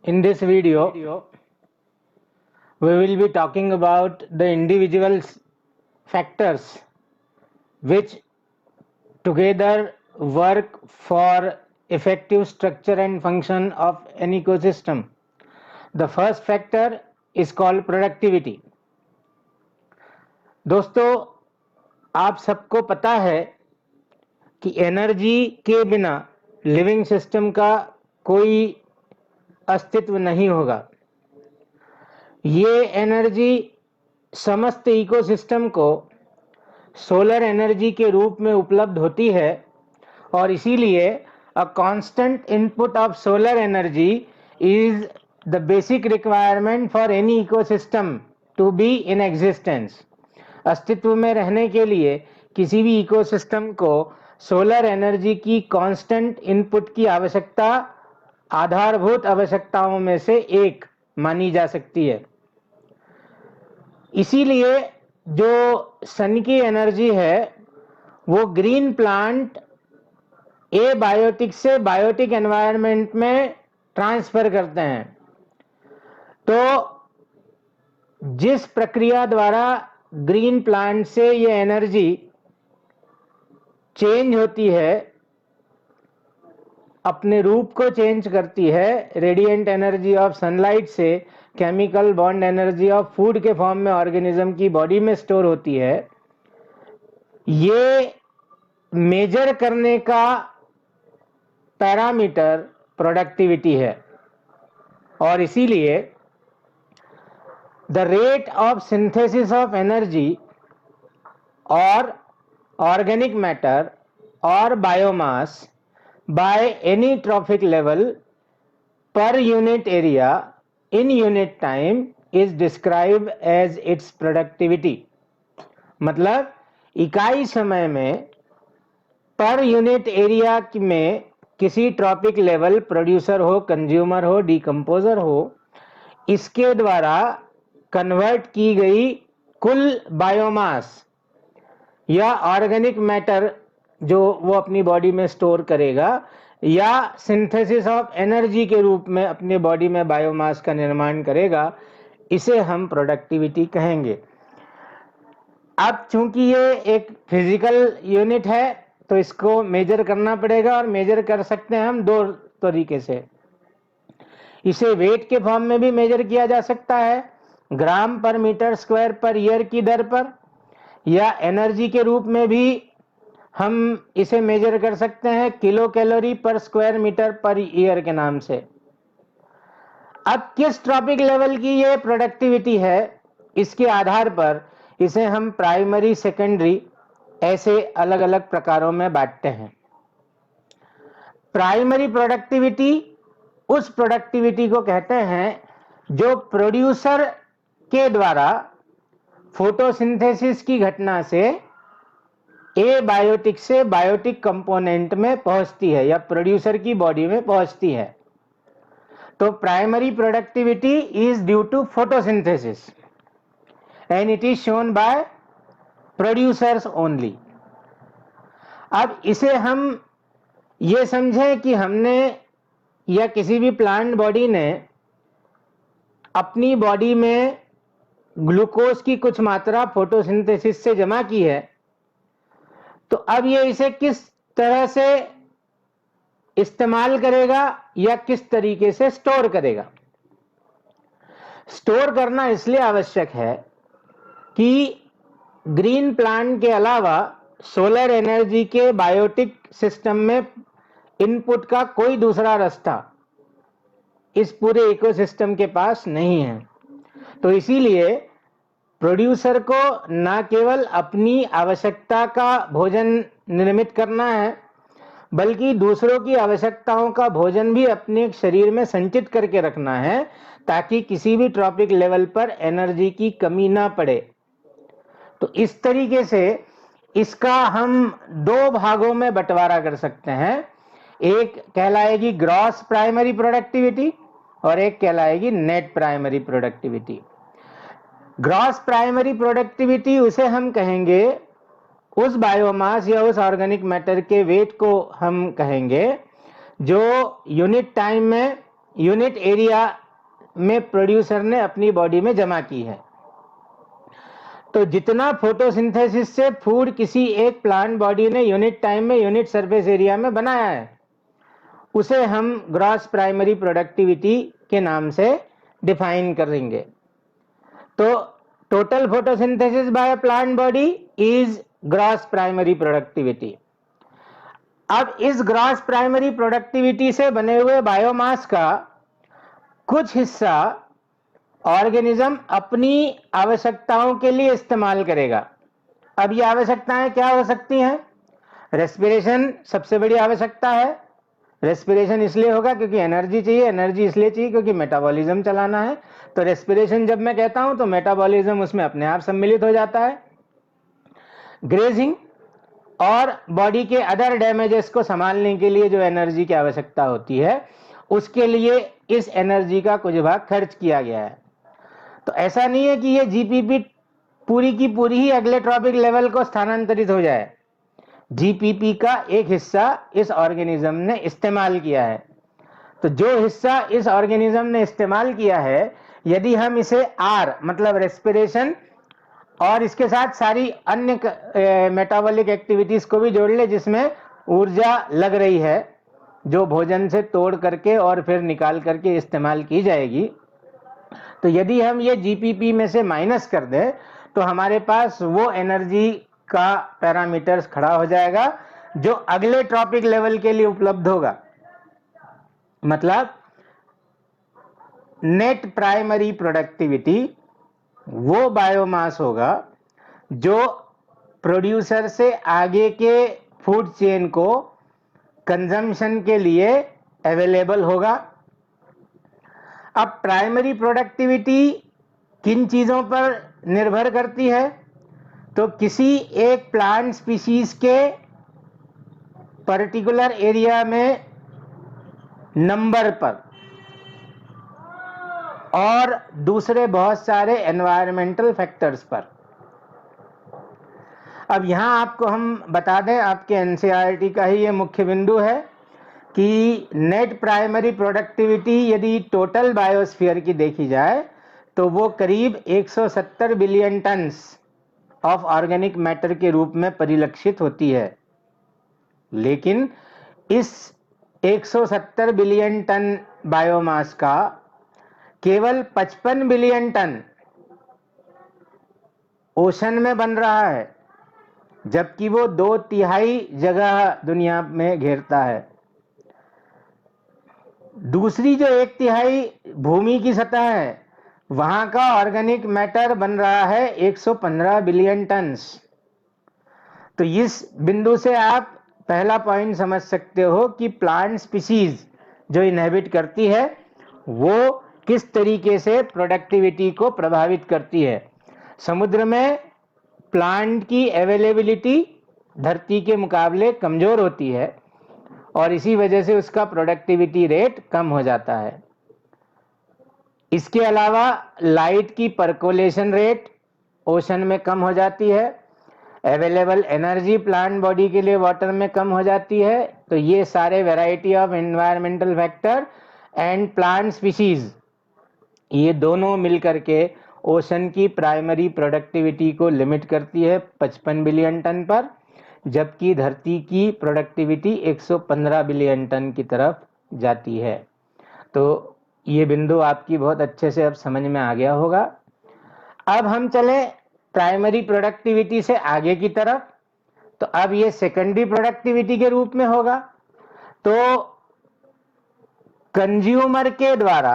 In this video, we will be talking about the individual factors which together work for effective structure and function of an ecosystem. The first factor is called productivity. दोस्तों, आप सबको पता है कि energy के बिना living system का कोई अस्तित्व नहीं होगा। ये एनर्जी समस्त इकोसिस्टम को सोलर एनर्जी के रूप में उपलब्ध होती है और इसीलिए a constant input of solar energy is the basic requirement for any ecosystem to be in existence. अस्तित्व में रहने के लिए किसी भी इकोसिस्टम को सोलर एनर्जी की कांस्टेंट इनपुट की आवश्यकता आधारभूत आवश्यकताओं में से एक मानी जा सकती है। इसीलिए जो सन की एनर्जी है वो ग्रीन प्लांट एबायोटिक से बायोटिक एनवायरनमेंट में ट्रांसफर करते हैं। तो जिस प्रक्रिया द्वारा ग्रीन प्लांट से ये एनर्जी चेंज होती है, अपने रूप को चेंज करती है, रेडिएंट एनर्जी ऑफ सनलाइट से chemical bond energy of food के फॉर्म में ऑर्गेनिज्म की बॉडी में स्टोर होती है, ये मेजर करने का पैरामीटर प्रोडक्टिविटी है। और इसीलिए the rate of synthesis of energy और ऑर्गेनिक मैटर और biomass by any trophic level per unit area in unit time is described as its productivity। मतलब इकाई समय में पर यूनिट एरिया में किसी ट्रॉपिक लेवल प्रोड्यूसर हो, कंज्यूमर हो, डिकम्पोजर हो, इसके द्वारा कन्वर्ट की गई कुल बायोमास या ऑर्गेनिक मैटर जो वो अपनी बॉडी में स्टोर करेगा या सिंथेसिस ऑफ एनर्जी के रूप में अपनी बॉडी में बायोमास का निर्माण करेगा, इसे हम प्रोडक्टिविटी कहेंगे। अब चूंकि ये एक फिजिकल यूनिट है तो इसको मेजर करना पड़ेगा और मेजर कर सकते हैं हम दो तरीके से। इसे वेट के फॉर्म में भी मेजर किया जा सकता है, ग्राम पर मीटर स्क्वायर पर ईयर की दर पर, या एनर्जी के रूप में भी हम इसे मेजर कर सकते हैं किलो कैलोरी पर स्क्वायर मीटर पर ईयर के नाम से। अब किस ट्रॉपिक लेवल की ये प्रोडक्टिविटी है, इसके आधार पर इसे हम प्राइमरी, सेकेंडरी ऐसे अलग अलग प्रकारों में बांटते हैं। प्राइमरी प्रोडक्टिविटी उस प्रोडक्टिविटी को कहते हैं जो प्रोड्यूसर के द्वारा फोटोसिंथेसिस की घटना से एबायोटिक से बायोटिक कंपोनेंट में पहुंचती है या प्रोड्यूसर की बॉडी में पहुंचती है। तो primary productivity is due to photosynthesis and it is shown by producers only. अब इसे हम ये समझें कि हमने या किसी भी प्लांट बॉडी ने अपनी बॉडी में ग्लूकोज की कुछ मात्रा फोटोसिंथेसिस से जमा की है, तो अब ये इसे किस तरह से इस्तेमाल करेगा या किस तरीके से स्टोर करेगा। स्टोर करना इसलिए आवश्यक है कि ग्रीन प्लांट के अलावा सोलर एनर्जी के बायोटिक सिस्टम में इनपुट का कोई दूसरा रास्ता इस पूरे इकोसिस्टम के पास नहीं है। तो इसीलिए प्रोड्यूसर को न केवल अपनी आवश्यकता का भोजन निर्मित करना है, बल्कि दूसरों की आवश्यकताओं का भोजन भी अपने शरीर में संचित करके रखना है ताकि किसी भी ट्रॉपिक लेवल पर एनर्जी की कमी ना पड़े। तो इस तरीके से इसका हम दो भागों में बंटवारा कर सकते हैं। एक कहलाएगी ग्रॉस प्राइमरी प्रोडक्टिविटी और एक कहलाएगी net primary productivity. Gross primary productivity उसे हम कहेंगे उस बायोमास या उस ऑर्गेनिक मैटर के वेट को हम कहेंगे जो यूनिट टाइम में यूनिट एरिया में प्रोड्यूसर ने अपनी बॉडी में जमा की है। तो जितना फोटोसिंथेसिस से फूड किसी एक प्लांट बॉडी ने यूनिट टाइम में यूनिट सरफेस एरिया में बनाया है, उसे हम ग्रॉस प्राइमरी प्रोडक्टिविटी के नाम से डिफाइन करेंगे। तो total photosynthesis by plant body is gross primary productivity. अब इस ग्रॉस प्राइमरी प्रोडक्टिविटी से बने हुए बायोमास का कुछ हिस्सा ऑर्गेनिज्म अपनी आवश्यकताओं के लिए इस्तेमाल करेगा। अब ये आवश्यकताएं क्या हो सकती हैं? रेस्पिरेशन सबसे बड़ी आवश्यकता है। रेस्पिरेशन इसलिए होगा क्योंकि एनर्जी चाहिए, एनर्जी इसलिए चाहिए क्योंकि मेटाबॉलिज्म चलाना है। तो रेस्पिरेशन जब मैं कहता हूं तो मेटाबॉलिज्म उसमें अपने आप सम्मिलित हो जाता है। ग्रेजिंग और बॉडी के अदर डैमेजेस को संभालने के लिए जो एनर्जी की आवश्यकता होती है, उसके लिए इस एनर्जी का कुछ भाग खर्च किया गया है। तो ऐसा नहीं है कि ये जीपीपी पूरी की पूरी ही एग्लेट्रॉपिक लेवल को स्थानांतरित हो जाए। जीपीपी का एक हिस्सा इस ऑर्गेनिज्म ने इस्तेमाल किया है। तो जो हिस्सा इस ऑर्गेनिज्म ने इस्तेमाल किया है, यदि हम इसे आर मतलब रेस्पिरेशन और इसके साथ सारी अन्य मेटाबॉलिक एक्टिविटीज को भी जोड़ ले जिसमें ऊर्जा लग रही है, जो भोजन से तोड़ करके और फिर निकाल करके इस्तेमाल की जाएगी, तो यदि हम ये जीपीपी में से माइनस कर दें तो हमारे पास वो एनर्जी का पैरामीटर्स खड़ा हो जाएगा जो अगले ट्रॉपिक लेवल के लिए उपलब्ध होगा। मतलब नेट प्राइमरी प्रोडक्टिविटी वो बायोमास होगा जो प्रोड्यूसर से आगे के फूड चेन को कंजम्पशन के लिए अवेलेबल होगा। अब प्राइमरी प्रोडक्टिविटी किन चीजों पर निर्भर करती है? तो किसी एक प्लांट स्पीशीज के पर्टिकुलर एरिया में नंबर पर और दूसरे बहुत सारे एनवायरमेंटल फैक्टर्स पर। अब यहां आपको हम बता दें, आपके एनसीईआरटी का ही ये मुख्य बिंदु है कि नेट प्राइमरी प्रोडक्टिविटी यदि टोटल बायोस्फीयर की देखी जाए तो वो करीब 170 billion tons of organic matter के रूप में परिलक्षित होती है। लेकिन इस 170 बिलियन टन बायोमास का केवल 55 बिलियन टन ओशन में बन रहा है, जबकि वो 2/3 जगह दुनिया में घेरता है। दूसरी जो 1/3 भूमि की सतह है, वहां का ऑर्गेनिक मैटर बन रहा है 115 बिलियन टन्स। तो इस बिंदु से आप पहला पॉइंट समझ सकते हो कि प्लांट स्पीशीज जो इनहेबिट करती है वो किस तरीके से प्रोडक्टिविटी को प्रभावित करती है। समुद्र में प्लांट की अवेलेबिलिटी धरती के मुकाबले कमजोर होती है और इसी वजह से उसका प्रोडक्टिविटी रेट कम हो जाता है। इसके अलावा लाइट की परकोलेशन रेट ओशन में कम हो जाती है, अवेलेबल एनर्जी प्लांट बॉडी के लिए वाटर में कम हो जाती है। तो ये सारे variety of environmental factor and plant species, ये दोनों मिलकर के ओशन की प्राइमरी प्रोडक्टिविटी को लिमिट करती है 55 बिलियन टन पर, जबकि धरती की प्रोडक्टिविटी 115 बिलियन टन की तरफ जाती है। तो ये बिंदु आपकी बहुत अच्छे से अब समझ में आ गया होगा। अब हम चलें प्राइमरी प्रोडक्टिविटी से आगे की तरफ। तो अब ये सेकेंडरी प्रोडक्टिविटी के रूप में होगा। तो कंज्यूमर के द्वारा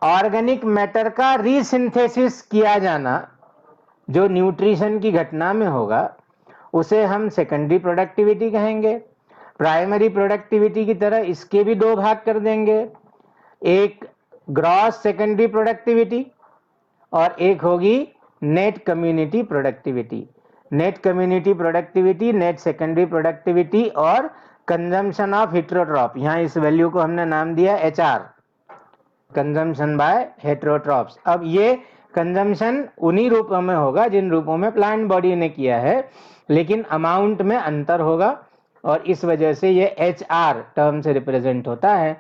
ऑर्गेनिक मैटर का रीसिंथेसिस किया जाना, जो न्यूट्रिशन की घटना में होगा, उसे हम सेकेंडरी प्रोडक्टिविटी कहेंगे। प्राइमरी प्रोडक्टिविटी की तरह इसके भी दो भाग कर देंगे, एक ग्रॉस सेकेंडरी प्रोडक्टिविटी और एक होगी net community productivity. Net community productivity, net secondary productivity और कंजम्पशन ऑफ हेटेरोट्रॉप, यहाँ इस वैल्यू को हमने नाम दिया HR, कंजम्पशन बाय हेटेरोट्रॉप्स। अब ये कंजम्पशन उन्हीं रूपों में होगा जिन रूपों में प्लांट बॉडी ने किया है, लेकिन अमाउंट में अंतर होगा और इस वजह से ये HR टर्म से रिप्रेजेंट होता है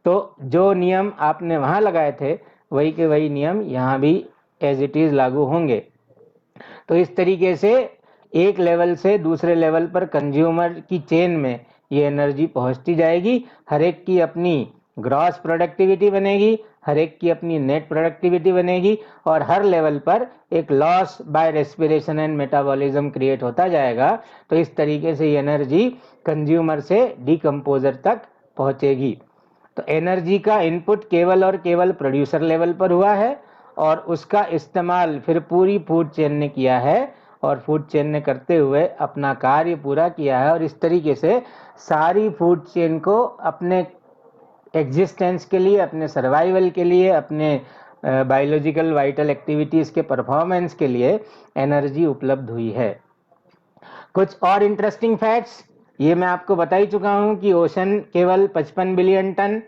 तो जो नियम आपने वहाँ लगाए थे वही के वही नियम यहाँ भी एज इट इज़ लागू होंगे। तो इस तरीके से एक लेवल से दूसरे लेवल पर कंज्यूमर की चेन में ये एनर्जी पहुंचती जाएगी। हर एक की अपनी ग्रॉस प्रोडक्टिविटी बनेगी, हर एक की अपनी नेट प्रोडक्टिविटी बनेगी और हर लेवल पर एक loss by respiration and metabolism create होता जाएगा। तो इस तरीके से ये एनर्जी कंज्यूमर से डिकम्पोजर तक पहुंचेगी। तो एनर्जी का इनपुट केवल और केवल प्रोड्यूसर लेवल पर हुआ है और उसका इस्तेमाल फिर पूरी फूड चेन ने किया है और फूड चेन ने करते हुए अपना कार्य पूरा किया है। और इस तरीके से सारी फूड चेन को अपने एग्जिस्टेंस के लिए, अपने सर्वाइवल के लिए, अपने बायोलॉजिकल वाइटल एक्टिविटीज़ के परफॉर्मेंस के लिए एनर्जी उपलब्ध हुई है। कुछ और इंटरेस्टिंग फैक्ट्स ये मैं आपको बता ही चुका हूँ कि ओशन केवल 55 बिलियन टन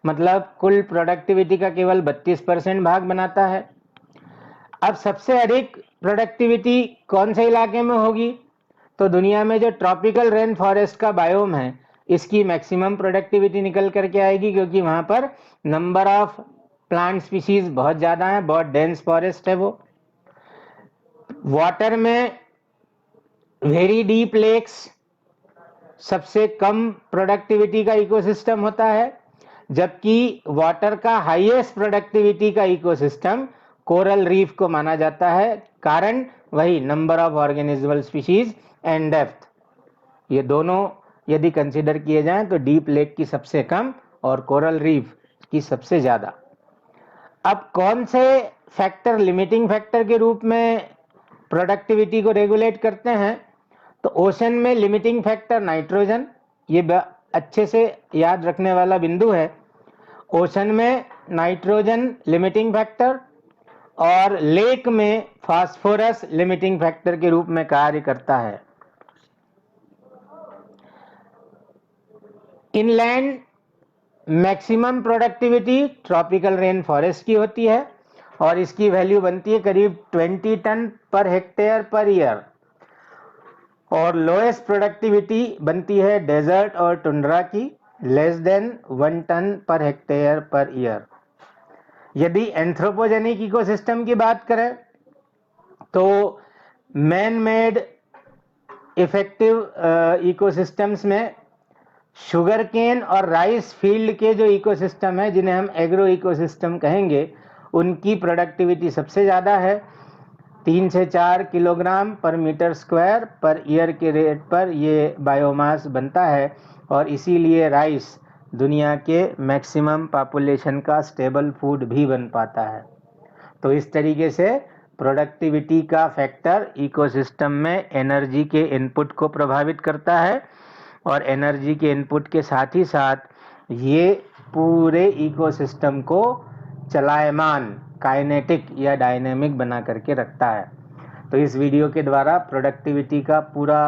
मतलब कुल प्रोडक्टिविटी का केवल 32% भाग बनाता है। अब सबसे अधिक प्रोडक्टिविटी कौन से इलाके में होगी? तो दुनिया में जो ट्रॉपिकल रेन फॉरेस्ट का बायोम है इसकी मैक्सिमम प्रोडक्टिविटी निकल करके आएगी, क्योंकि वहां पर नंबर ऑफ प्लांट स्पीशीज बहुत ज़्यादा है, बहुत डेंस फॉरेस्ट है वो। वाटर में वेरी डीप लेक्स सबसे कम प्रोडक्टिविटी का इकोसिस्टम होता है, जबकि वाटर का हाईएस्ट प्रोडक्टिविटी का इकोसिस्टम कोरल रीफ को माना जाता है। कारण वही number of organismal species and depth, ये दोनों यदि कंसीडर किए जाएं तो डीप लेक की सबसे कम और कोरल रीफ की सबसे ज़्यादा। अब कौन से फैक्टर लिमिटिंग फैक्टर के रूप में प्रोडक्टिविटी को रेगुलेट करते हैं? तो ओशन में लिमिटिंग फैक्टर नाइट्रोजन, ये अच्छे से याद रखने वाला बिंदु है। ओशन में नाइट्रोजन लिमिटिंग फैक्टर और लेक में फास्फोरस लिमिटिंग फैक्टर के रूप में कार्य करता है। Inland maximum productivity tropical rain forest की होती है और इसकी वैल्यू बनती है करीब 20 ton per hectare per year, और लोएस्ट प्रोडक्टिविटी बनती है डेजर्ट और टुंड्रा की, less than 1 ton per hectare per year. यदि एंथ्रोपोजेनिक इकोसिस्टम की बात करें तो मैन मेड इफेक्टिव इकोसिस्टम्स में शुगर केन और राइस फील्ड के जो इकोसिस्टम है, जिन्हें हम एग्रो इकोसिस्टम कहेंगे, उनकी प्रोडक्टिविटी सबसे ज़्यादा है। 3 से 4 किलोग्राम पर मीटर स्क्वायर पर ईयर के रेट पर ये बायोमास बनता है और इसीलिए राइस दुनिया के मैक्सिमम पॉपुलेशन का स्टेबल फूड भी बन पाता है। तो इस तरीके से प्रोडक्टिविटी का फैक्टर इकोसिस्टम में एनर्जी के इनपुट को प्रभावित करता है और एनर्जी के इनपुट के साथ ही साथ ये पूरे इकोसिस्टम को चलायमान, काइनेटिक या डायनेमिक बना करके रखता है। तो इस वीडियो के द्वारा प्रोडक्टिविटी का पूरा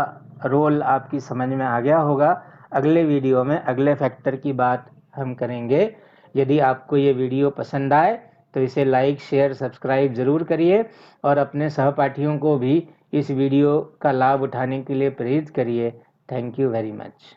रोल आपकी समझ में आ गया होगा। अगले वीडियो में अगले फैक्टर की बात हम करेंगे। यदि आपको ये वीडियो पसंद आए तो इसे लाइक, शेयर, सब्सक्राइब ज़रूर करिए और अपने सहपाठियों को भी इस वीडियो का लाभ उठाने के लिए प्रेरित करिए। Thank you very much.